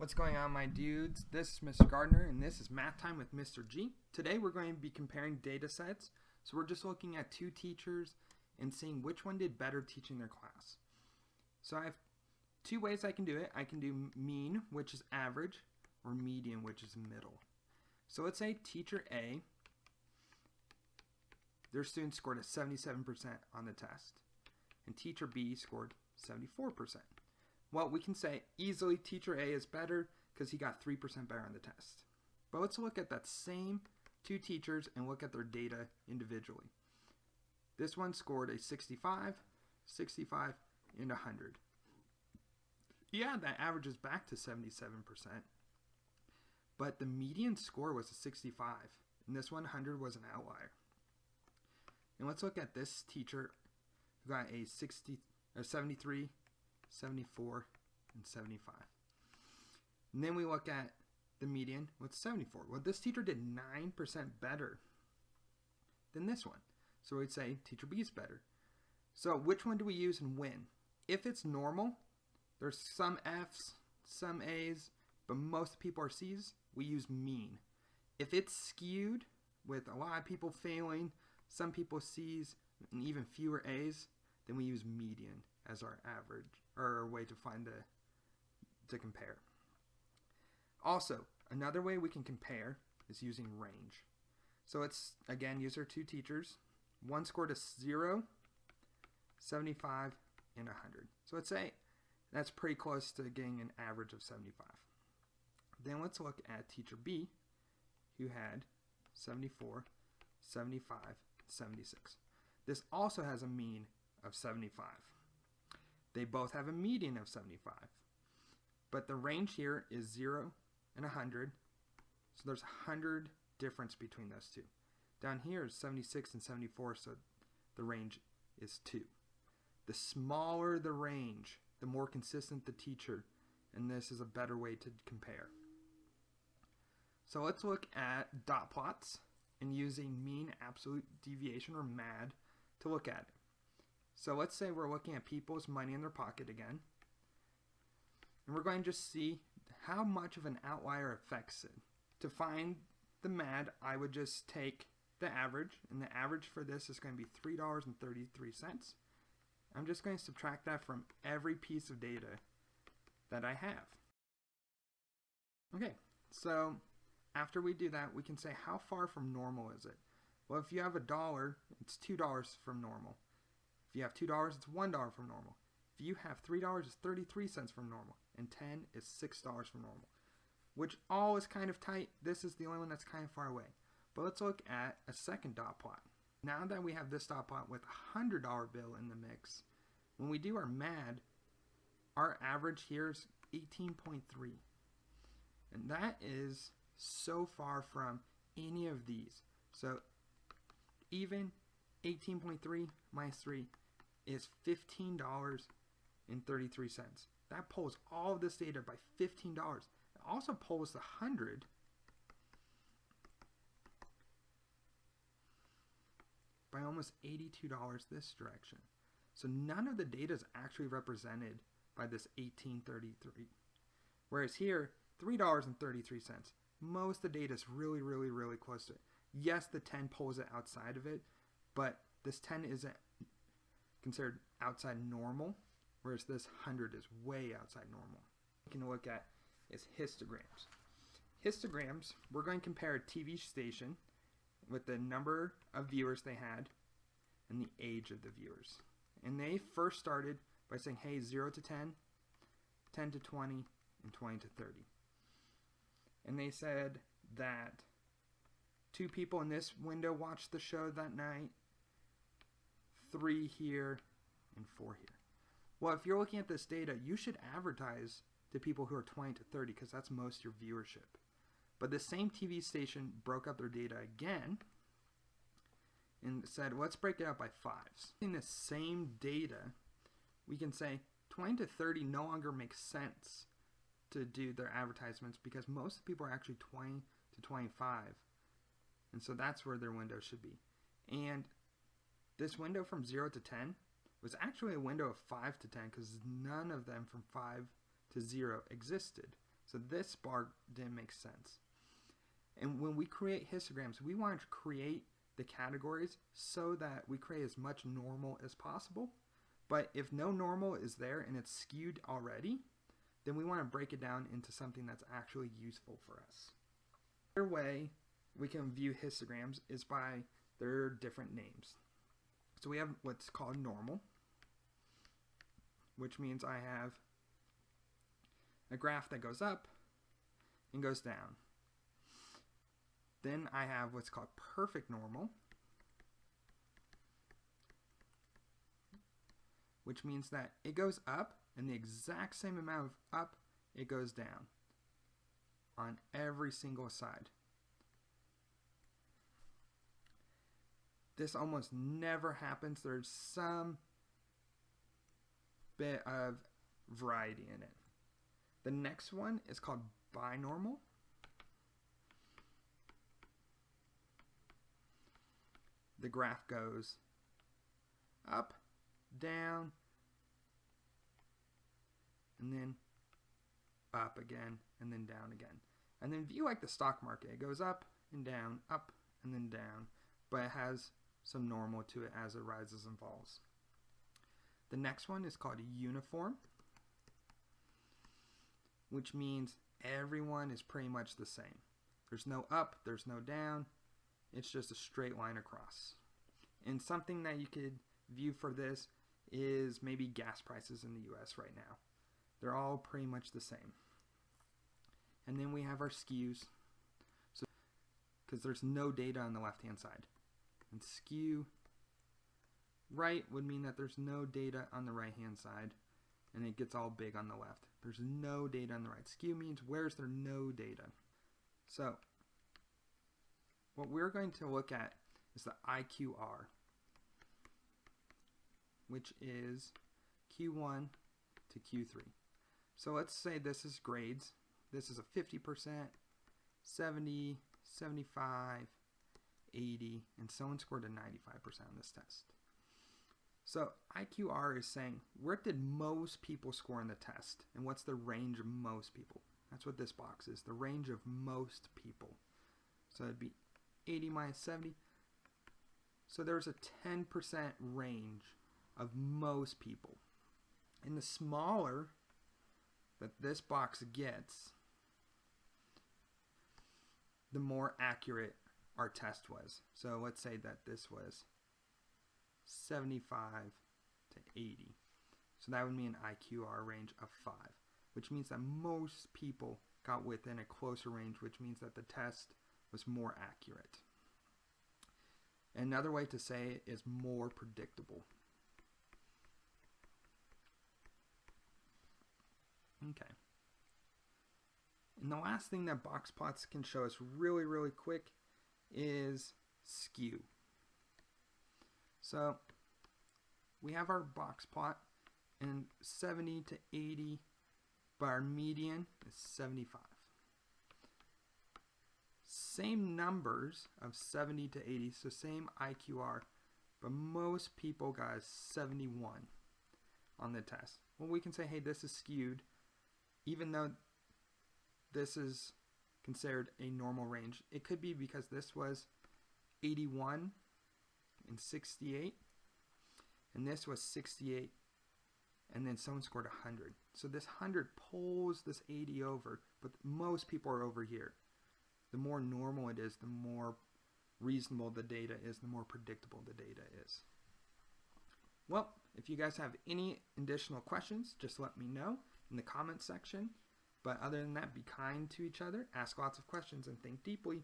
What's going on, my dudes? This is Mr. Gardner, and this is Math Time with Mr. G. Today we're going to be comparing data sets. So we're just looking at two teachers and seeing which one did better teaching their class. So I have two ways I can do it. I can do mean, which is average, or median, which is middle. So let's say teacher A, their students scored a 77% on the test, and teacher B scored 74%. Well, we can say easily teacher A is better because he got 3% better on the test. But let's look at that same two teachers and look at their data individually. This one scored a 65, 65, and 100. Yeah, that averages back to 77%. But the median score was a 65, and this 100 was an outlier. And let's look at this teacher who got a 73, 74, and 75. And then we look at the median with 74. Well, this teacher did 9% better than this one. So we'd say teacher B is better. So which one do we use and when? If it's normal, there's some F's, some A's, but most people are C's, we use mean. If it's skewed with a lot of people failing, some people C's, and even fewer A's, then we use median as our average or a way to find to compare. Also, another way we can compare is using range. So let's again use our two teachers. One scored a 0, 75, and 100. So let's say that's pretty close to getting an average of 75. Then let's look at teacher B, who had 74, 75, 76. This also has a mean of 75. They both have a median of 75. But the range here is 0 and 100. So there's 100 difference between those two. Down here is 76 and 74, so the range is 2. The smaller the range, the more consistent the teacher, and this is a better way to compare. So let's look at dot plots and using mean absolute deviation, or MAD, to look at it. So let's say we're looking at people's money in their pocket again. And we're going to just see how much of an outlier affects it. To find the MAD, I would just take the average, and the average for this is going to be $3.33. I'm just going to subtract that from every piece of data that I have. Okay, so after we do that, we can say how far from normal is it? Well, if you have $1, it's $2 from normal. If you have $2, it's $1 from normal. If you have $3, it's 33 cents from normal. And 10 is $6 from normal. Which all is kind of tight. This is the only one that's kind of far away. But let's look at a second dot plot. Now that we have this dot plot with a $100 bill in the mix, when we do our MAD, our average here is 18.3. And that is so far from any of these. So even 18.3 minus 3 is $15.33. That pulls all of this data by $15. It also pulls the 100 by almost $82 this direction. So none of the data is actually represented by this 1833. Whereas here, $3.33. Most of the data is really, really, really close to it. Yes, the 10 pulls it outside of it, but this 10 isn't considered outside normal, whereas this 100 is way outside normal. We can look at is histograms. Histograms, we're going to compare a TV station with the number of viewers they had and the age of the viewers. And they first started by saying, hey, 0 to 10, 10 to 20, and 20 to 30. And they said that 2 people in this window watched the show that night, 3 here, and 4 here. Well, if you're looking at this data, you should advertise to people who are 20 to 30 because that's most of your viewership. But the same TV station broke up their data again and said, let's break it out by 5s. In the same data, we can say 20 to 30 no longer makes sense to do their advertisements because most people are actually 20 to 25. And so that's where their window should be. And this window from 0 to 10 was actually a window of 5 to 10 because none of them from 5 to 0 existed. So this bar didn't make sense. And when we create histograms, we want to create the categories so that we create as much normal as possible. But if no normal is there and it's skewed already, then we want to break it down into something that's actually useful for us. Another way we can view histograms is by their different names. So we have what's called normal, which means I have a graph that goes up and goes down. Then I have what's called perfect normal, which means that it goes up and the exact same amount of up it goes down on every single side. This almost never happens. There's some bit of variety in it. The next one is called binormal. The graph goes up, down, and then up again, and then down again. And then view like the stock market. It goes up and then down, but it has some normal to it as it rises and falls. The next one is called uniform, which means everyone is pretty much the same. There's no up, there's no down. It's just a straight line across. And something that you could view for this is maybe gas prices in the US right now. They're all pretty much the same. And then we have our skews, so because there's no data on the left hand side. And skew right would mean that there's no data on the right hand side, and it gets all big on the left. There's no data on the right. Skew means where's there no data. So what we're going to look at is the IQR, which is Q1 to Q3. So let's say this is grades. This is a 50%, 70, 75, 80, and someone scored a 95% on this test. So IQR is saying, where did most people score in the test? And what's the range of most people? That's what this box is, the range of most people. So it'd be 80 minus 70. So there's a 10% range of most people. And the smaller that this box gets, the more accurate our test was. So let's say that this was 75 to 80. So that would mean an IQR range of 5, which means that most people got within a closer range, which means that the test was more accurate. Another way to say it is more predictable. Okay. And the last thing that box plots can show us really, really quick is skew. So we have our box plot and 70 to 80, but our median is 75. Same numbers of 70 to 80, so same IQR, but most people got 71 on the test. Well, we can say, hey, this is skewed, even though this is considered a normal range. It could be because this was 81 and 68, and this was 68, and then someone scored 100. So this 100 pulls this 80 over, but most people are over here. The more normal it is, the more reasonable the data is, the more predictable the data is. Well, if you guys have any additional questions, just let me know in the comments section. But other than that, be kind to each other, ask lots of questions, and think deeply.